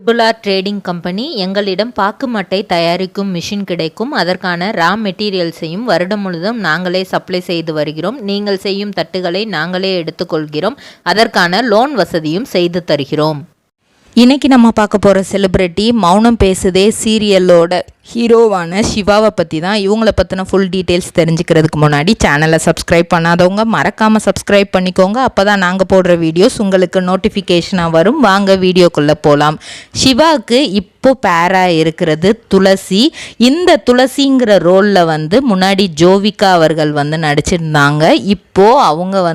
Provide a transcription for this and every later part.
Triple trading company எங்களிடம் பாக்கு மட்டை தயாரிக்கும் மிஷின் கிடைக்கும். அதற்கான ரா மெட்டீரியல்ஸையும் வருடம் முழுதும் நாங்களே சப்ளை செய்து வருகிறோம். நீங்கள் செய்யும் தட்டுகளை நாங்களே எடுத்துக்கொள்கிறோம். அதற்கான லோன் வசதியும் செய்து தருகிறோம். இன்றைக்கி நம்ம பார்க்க போகிற செலிப்ரிட்டி மௌனம் பேசுதே சீரியலோட ஹீரோவான சிவாவை பற்றி தான். இவங்களை பற்றின ஃபுல் டீட்டெயில்ஸ் தெரிஞ்சுக்கிறதுக்கு முன்னாடி சேனலை சப்ஸ்கிரைப் பண்ணாதவங்க மறக்காமல் சப்ஸ்கிரைப் பண்ணிக்கோங்க. அப்போ தான் நாங்கள் போடுற வீடியோஸ் உங்களுக்கு நோட்டிஃபிகேஷனாக வரும். வாங்க வீடியோக்குள்ளே போகலாம். சிவாவுக்கு இப்போ பேராக இருக்கிறது துளசி. இந்த துளசிங்கிற ரோலில் முன்னாடி ஜோவிகா அவர்கள் நடிச்சிருந்தாங்க. இப்போது அவங்க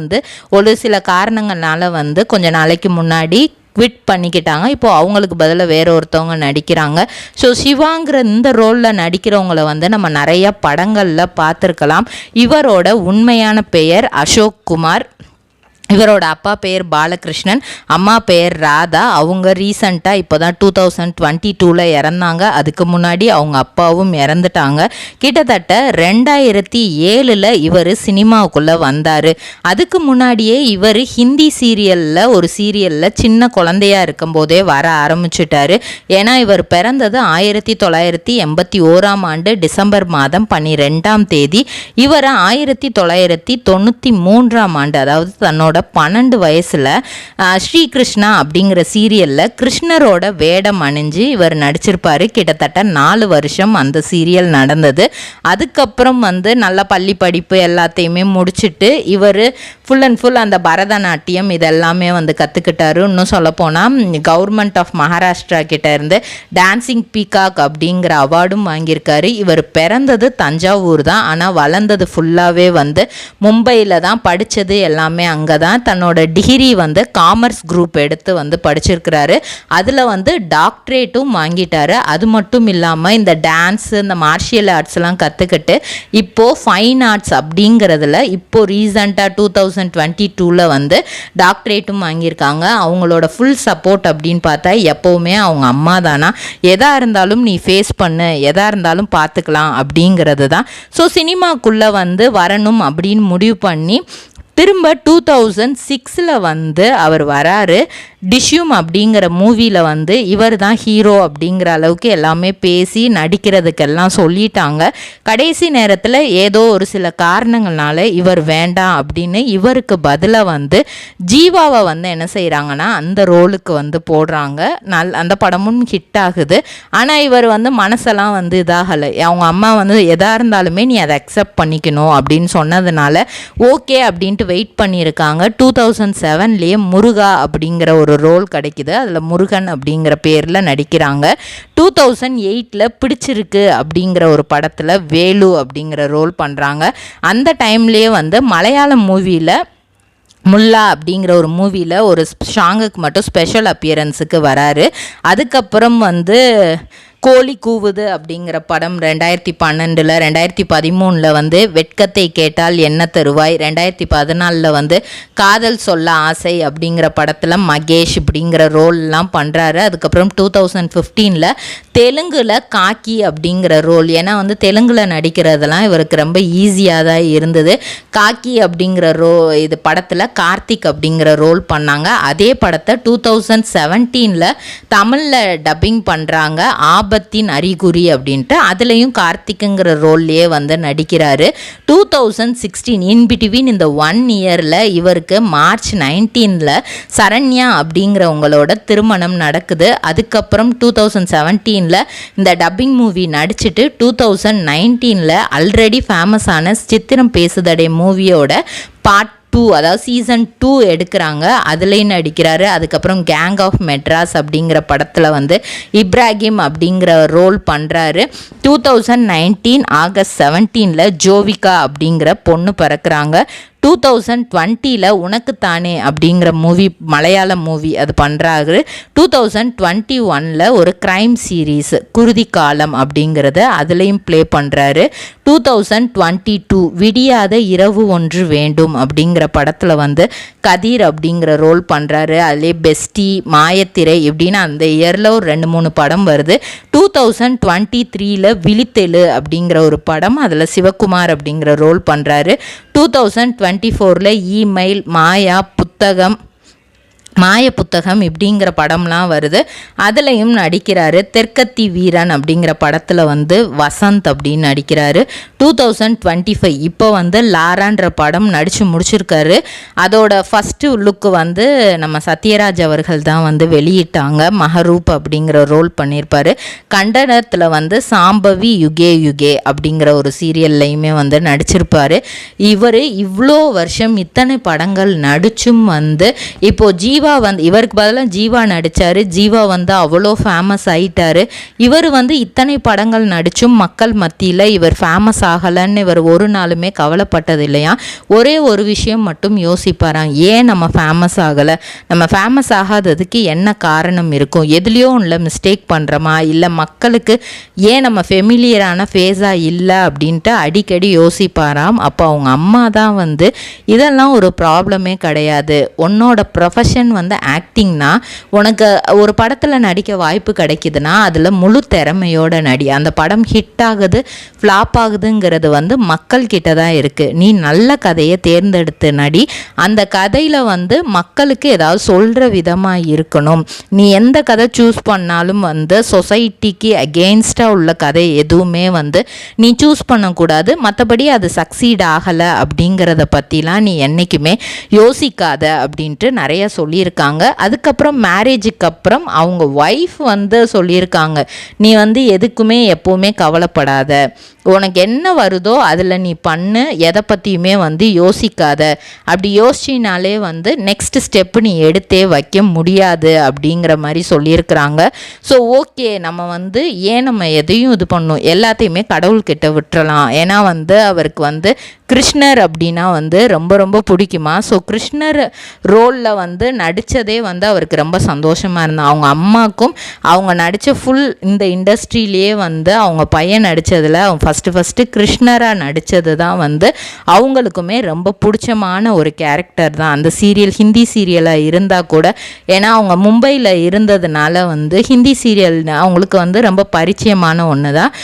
ஒரு சில காரணங்கள்னால கொஞ்ச நாளைக்கு முன்னாடி குவிட் பண்ணிக்கிட்டாங்க. இப்போது அவங்களுக்கு பதிலாக வேற ஒருத்தவங்க நடிக்கிறாங்க. ஸோ சிவாங்கிற இந்த ரோலில் நடிக்கிறவங்கள நம்ம நிறைய படங்களில் பார்த்துருக்கலாம். இவரோட உண்மையான பெயர் அசோக் குமார். இவரோட அப்பா பேர் பாலகிருஷ்ணன், அம்மா பேர் ராதா. அவங்க ரீசண்டாக இப்போ தான் 2022 இறந்தாங்க. அதுக்கு முன்னாடி அவங்க அப்பாவும் இறந்துட்டாங்க. கிட்டத்தட்ட 2007 இவர் சினிமாவுக்குள்ளே வந்தார். அதுக்கு முன்னாடியே இவர் ஹிந்தி ஒரு சீரியலில் சின்ன குழந்தையாக இருக்கும்போதே வர ஆரம்பிச்சிட்டாரு. ஏன்னா இவர் பிறந்தது 1981 டிசம்பர் மாதம் 12 இவர் 1993 அதாவது தன்னோட 12 வயசில் ஸ்ரீகிருஷ்ணா அப்படிங்கிற சீரியலில் கிருஷ்ணரோட வேடம் அணிஞ்சு இவர் நடிச்சிருப்பார். கிட்டத்தட்ட 4 வருஷம் அந்த சீரியல் நடந்தது. அதுக்கப்புறம் நல்ல பள்ளி படிப்பு எல்லாத்தையுமே முடிச்சுட்டு இவர் ஃபுல் அண்ட் ஃபுல் அந்த பரதநாட்டியம் இதெல்லாமே கற்றுக்கிட்டாரு. இன்னும் சொல்லப்போனால் கவர்மெண்ட் ஆஃப் மகாராஷ்டிரா கிட்ட இருந்து டான்சிங் பீகாக் அப்படிங்கிற அவார்டும் வாங்கியிருக்காரு. இவர் பிறந்தது தஞ்சாவூர் தான், ஆனால் வளர்ந்தது ஃபுல்லாகவே மும்பையில் தான். படித்தது எல்லாமே அங்கே தான். தன்னோட டிகிரி காமர்ஸ் குரூப் எடுத்து படிச்சிருக்கிறாரு. அதில் டாக்டரேட்டும் வாங்கிட்டாரு. அது மட்டும் இல்லாமல் இந்த டான்ஸ் இந்த மார்ஷியல் ஆர்ட்ஸ்லாம் கற்றுக்கிட்டு இப்போது ஃபைன் ஆர்ட்ஸ் அப்படிங்கிறதுல இப்போது ரீசண்டாக 2022 டாக்டரேட்டும் வாங்கியிருக்காங்க. அவங்களோட ஃபுல் சப்போர்ட் அப்படின்னு பார்த்தா எப்போவுமே அவங்க அம்மா தானா. எதாக இருந்தாலும் நீ ஃபேஸ் பண்ணு, எதாக இருந்தாலும் பார்த்துக்கலாம் அப்படிங்கிறது தான். ஸோ சினிமாக்குள்ளே வரணும் அப்படின்னு முடிவு பண்ணி திரும்ப 2006 அவர் வராரு. டிஷ்யூம் அப்படிங்கிற மூவியில் இவர் தான் ஹீரோ அப்படிங்கிற அளவுக்கு எல்லாமே பேசி நடிக்கிறதுக்கெல்லாம் சொல்லிட்டாங்க. கடைசி நேரத்தில் ஏதோ ஒரு சில காரணங்கள்னால இவர் வேண்டாம் அப்படின்னு இவருக்கு பதிலாக ஜீவாவை என்ன செய்கிறாங்கன்னா அந்த ரோலுக்கு போடுறாங்க. அந்த படமும் ஹிட் ஆகுது. ஆனால் இவர் மனசெல்லாம் இதாகலை. அவங்க அம்மா எதாக இருந்தாலுமே நீ அதை அக்செப்ட் பண்ணிக்கணும் அப்படின்னு சொன்னதுனால ஓகே அப்படின்ட்டு வெயிட் பண்ணியிருக்காங்க. 2007 முருகா அப்படிங்கிற ஒரு ரோல் கிடைக்குது. அதில் முருகன் அப்படிங்கிற பேரில் நடிக்கிறாங்க. 2008 பிடிச்சிருக்கு அப்படிங்கிற ஒரு படத்தில் வேலு அப்படிங்கிற ரோல் பண்ணுறாங்க. அந்த டைம்லேயே மலையாளம் மூவியில் முல்லா அப்படிங்கிற ஒரு மூவியில் ஒரு சாங்குக்கு மட்டும் ஸ்பெஷல் அப்பியரன்ஸுக்கு வராரு. அதுக்கப்புறம் கோழி கூவுது அப்படிங்கிற படம் 2012 2013 வெட்கத்தை கேட்டால் என்ன தருவாய், 2014 காதல் சொல்ல ஆசை அப்படிங்கிற படத்தில் மகேஷ் அப்படிங்கிற ரோல்லாம் பண்ணுறாரு. அதுக்கப்புறம் 2015 தெலுங்குல காக்கி அப்படிங்கிற ரோல். ஏன்னா தெலுங்குல நடிக்கிறதெல்லாம் இவருக்கு ரொம்ப ஈஸியாக தான் இருந்தது. காக்கி அப்படிங்கிற இது படத்தில் கார்த்திக் அப்படிங்கிற ரோல் பண்ணாங்க. அதே படத்தை 2017 தமிழில் டப்பிங் பண்ணுறாங்க. ஆபத்தின் அறிகுறி அப்படின்ட்டு அதுலேயும் கார்த்திக்குங்கிற ரோல்லையே நடிக்கிறாரு. 2016 இன்பிட்வீன் இந்த 1 இயரில் இவருக்கு மார்ச் 19 சரண்யா அப்படிங்கிறவங்களோட திருமணம் நடக்குது. அதுக்கப்புறம் 2017 இந்த டப்பிங் மூவி நடிச்சுட்டு 2019 ஆல்ரெடி ஃபேமஸான சித்திரம் பேசுதடை மூவியோட பார்ட் 2 அதாவது சீசன் 2 எடுக்கிறாங்க. அதுலேயும் நடிக்கிறாரு. அதுக்கப்புறம் கேங் ஆஃப் மெட்ராஸ் அப்படிங்கிற படத்தில் இப்ராஹிம் அப்படிங்கிற ரோல் பண்ணுறாரு. 2019 ஆகஸ்ட் 17 ஜோவிகா அப்படிங்கிற பொண்ணு பிறக்கிறாங்க. 2020 உனக்குத்தானே அப்படிங்கிற மூவி மலையாள மூவி அது பண்ணுறாரு. 2021 ஒரு க்ரைம் சீரீஸ் குருதி காலம் அப்படிங்கிறத அதுலேயும் ப்ளே பண்ணுறாரு. 2022 விடியாத இரவு ஒன்று வேண்டும் அப்படிங்கிற படத்தில் கதிர் அப்படிங்கிற ரோல் பண்ணுறாரு. அதிலே பெஸ்டி மாயத்திரை இப்படின்னு அந்த இயரில் ஒரு 2-3 படம் வருது. 2023 விழித்தெழு அப்படிங்கிற ஒரு படம், அதில் சிவகுமார் அப்படிங்கிற ரோல் பண்ணுறாரு. 2024 இமெயில் மாயா புத்தகம் மாய புத்தகம் இப்படிங்கிற படம்லாம் வருது, அதுலேயும் நடிக்கிறாரு. தெற்கத்தி வீரன் அப்படிங்கிற படத்தில் வந்து வசந்த் அப்படின்னு நடிக்கிறாரு. 2025 இப்போ வந்து லாரான்ற படம் நடித்து முடிச்சிருக்காரு. அதோட ஃபஸ்ட்டு லுக்கு வந்து நம்ம சத்யராஜ் அவர்கள் தான் வந்து வெளியிட்டாங்க. மஹரூப் அப்படிங்கிற ரோல் பண்ணியிருப்பார். கண்டனத்தில் வந்து சாம்பவி யுகே யுகே அப்படிங்கிற ஒரு சீரியல்லையுமே வந்து நடிச்சிருப்பார். இவர் இவ்வளோ வருஷம் இத்தனை படங்கள் நடிச்சும் வந்து இப்போது ஜீவா வந்து இவருக்கு பதிலாக ஜீவா நடித்தார். ஜீவா வந்து அவ்வளோ ஃபேமஸ் ஆயிட்டார். இவர் வந்து இத்தனை படங்கள் நடித்தும் மக்கள் மத்தியில் இவர் ஃபேமஸ் ஆகலைன்னு இவர் ஒரு நாளுமே கவலைப்பட்டது இல்லையா. ஒரே ஒரு விஷயம் மட்டும் யோசிப்பாராம், ஏன் நம்ம ஃபேமஸ் ஆகலை, நம்ம ஃபேமஸ் ஆகாததுக்கு என்ன காரணம் இருக்கும், எதுலேயோ ஒன்றில் மிஸ்டேக் பண்ணுறோமா, இல்லை மக்களுக்கு ஏன் நம்ம ஃபெமிலியரான ஃபேஸாக இல்லை அப்படின்ட்டு அடிக்கடி யோசிப்பாராம். அப்போ அவங்க அம்மா தான் வந்து இதெல்லாம் ஒரு ப்ராப்ளமே கிடையாது, உன்னோட ப்ரொஃபஷன் வந்து ஆக்டிங்னா உனக்கு ஒரு படத்தில் நடிக்க வாய்ப்பு கிடைக்குதுன்னா அதில் முழு திறமையோட நடி. அந்த படம் ஹிட் ஆகுது ஃப்ளாப் ஆகுதுங்கிறது வந்து மக்கள்கிட்ட தான் இருக்குது. நீ நல்ல கதையை தேர்ந்தெடுத்து நடி. அந்த கதையில் வந்து மக்களுக்கு ஏதாவது சொல்கிற விதமாக இருக்கணும். நீ எந்த கதை சூஸ் பண்ணாலும் வந்து சொசைட்டிக்கு அகெயின்ஸ்டாக உள்ள கதை எதுவுமே வந்து நீ சூஸ் பண்ணக்கூடாது. மற்றபடி அது சக்சீட் ஆகலை அப்படிங்கிறத பற்றிலாம் நீ என்றைக்குமே யோசிக்காத அப்படின்ட்டு நிறைய சொல்லியிருக்காங்க. அதுக்கப்புறம் மேரேஜுக்கு அப்புறம் அவங்க ஒய்ஃப் வந்து சொல்லியிருக்காங்க, நீ வந்து எதுக்குமே எப்போவுமே கவலைப்படாத, உனக்கு என்ன வருதோ அதில் நீ பண்ணு, எதை பற்றியுமே வந்து யோசிக்காத, அப்படி யோசிச்சினாலே வந்து நெக்ஸ்ட் ஸ்டெப்பு நீ எடுத்தே வைக்க முடியாது அப்படிங்கிற மாதிரி சொல்லியிருக்கிறாங்க. ஸோ ஓகே, நம்ம வந்து ஏன் நம்ம எதையும் இது பண்ணணும், எல்லாத்தையுமே கடவுள்கிட்ட விட்டுறலாம். ஏன்னா வந்து அவருக்கு வந்து கிருஷ்ணர் அப்படின்னா வந்து ரொம்ப ரொம்ப பிடிக்குமா. ஸோ கிருஷ்ணர் ரோலில் வந்து நடித்ததே வந்து அவருக்கு ரொம்ப சந்தோஷமாக இருந்தால். அவங்க அம்மாவுக்கும் அவங்க நடித்த ஃபுல் இந்த இண்டஸ்ட்ரியிலேயே வந்து அவங்க பையன் நடித்ததில் அவங்க ஃபஸ்ட்டு கிருஷ்ணராக நடித்தது தான் வந்து அவங்களுக்குமே ரொம்ப பிடிச்சமான ஒரு கேரக்டர் தான். அந்த சீரியல் ஹிந்தி சீரியலாக இருந்தால் கூட, ஏன்னா அவங்க மும்பையில் இருந்ததுனால வந்து ஹிந்தி சீரியல் அவங்களுக்கு வந்து ரொம்ப பரிச்சயமான ஒன்று தான்.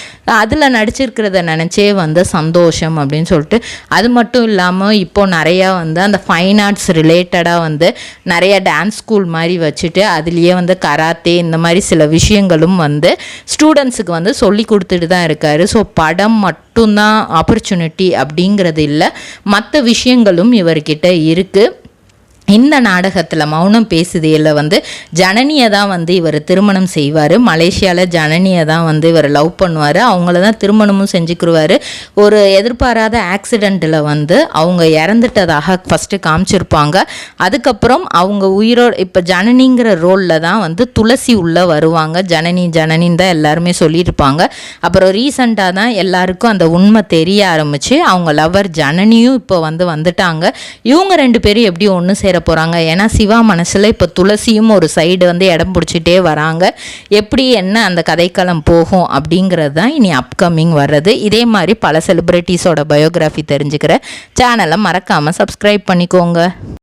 அதில் நடிச்சிருக்கிறத நினச்சே வந்து சந்தோஷம் அப்படின்னு சொல்லிட்டு, அது மட்டும் இல்லாமல் இப்போது நிறையா வந்து அந்த ஃபைன் ஆர்ட்ஸ் ரிலேட்டடாக வந்து நிறைய டான்ஸ் ஸ்கூல் மாதிரி வச்சுட்டு அதுலேயே வந்து கராத்தே இந்த மாதிரி சில விஷயங்களும் வந்து ஸ்டூடெண்ட்ஸுக்கு வந்து சொல்லி கொடுத்துட்டு தான் இருக்கார். ஸோ படம் மட்டும்தான் ஆப்பர்ச்சுனிட்டி அப்படிங்கிறது இல்லை, மற்ற விஷயங்களும் இவர்கிட்ட இருக்குது. இந்த நாடகத்தில் மௌனம் பேசுதேல வந்து ஜனனியை தான் வந்து இவர் திருமணம் செய்வார். மலேசியாவில் ஜனனியை தான் வந்து இவர் லவ் பண்ணுவார். அவங்கள தான் திருமணமும் செஞ்சுக்கிடுவார். ஒரு எதிர்பாராத ஆக்சிடெண்ட்டில் வந்து அவங்க இறந்துட்டதாக ஃபஸ்ட்டு காமிச்சிருப்பாங்க. அதுக்கப்புறம் அவங்க உயிரோடு இப்போ ஜனனிங்கிற ரோலில் தான் வந்து துளசி உள்ளே வருவாங்க. ஜனனின்னு தான் எல்லாருமே சொல்லியிருப்பாங்க. அப்புறம் ரீசண்டாக தான் எல்லாருக்கும் அந்த உண்மை தெரிய ஆரம்பிச்சு அவங்க லவர் ஜனனியும் இப்போ வந்து வந்துட்டாங்க. இவங்க ரெண்டு பேரும் எப்படி ஒன்று சேர போகிறாங்க, ஏன்னா சிவா மனசில் இப்போ துளசியும் ஒரு சைடு வந்து இடம் பிடிச்சிட்டே வராங்க. எப்படி என்ன அந்த கதைக்களம் போகும் அப்படிங்கிறது தான் இனி அப்கமிங் வர்றது. இதே மாதிரி பல செலிப்ரிட்டிஸோட பயோகிராஃபி தெரிஞ்சுக்கிற சேனலை மறக்காமல் சப்ஸ்கிரைப் பண்ணிக்கோங்க.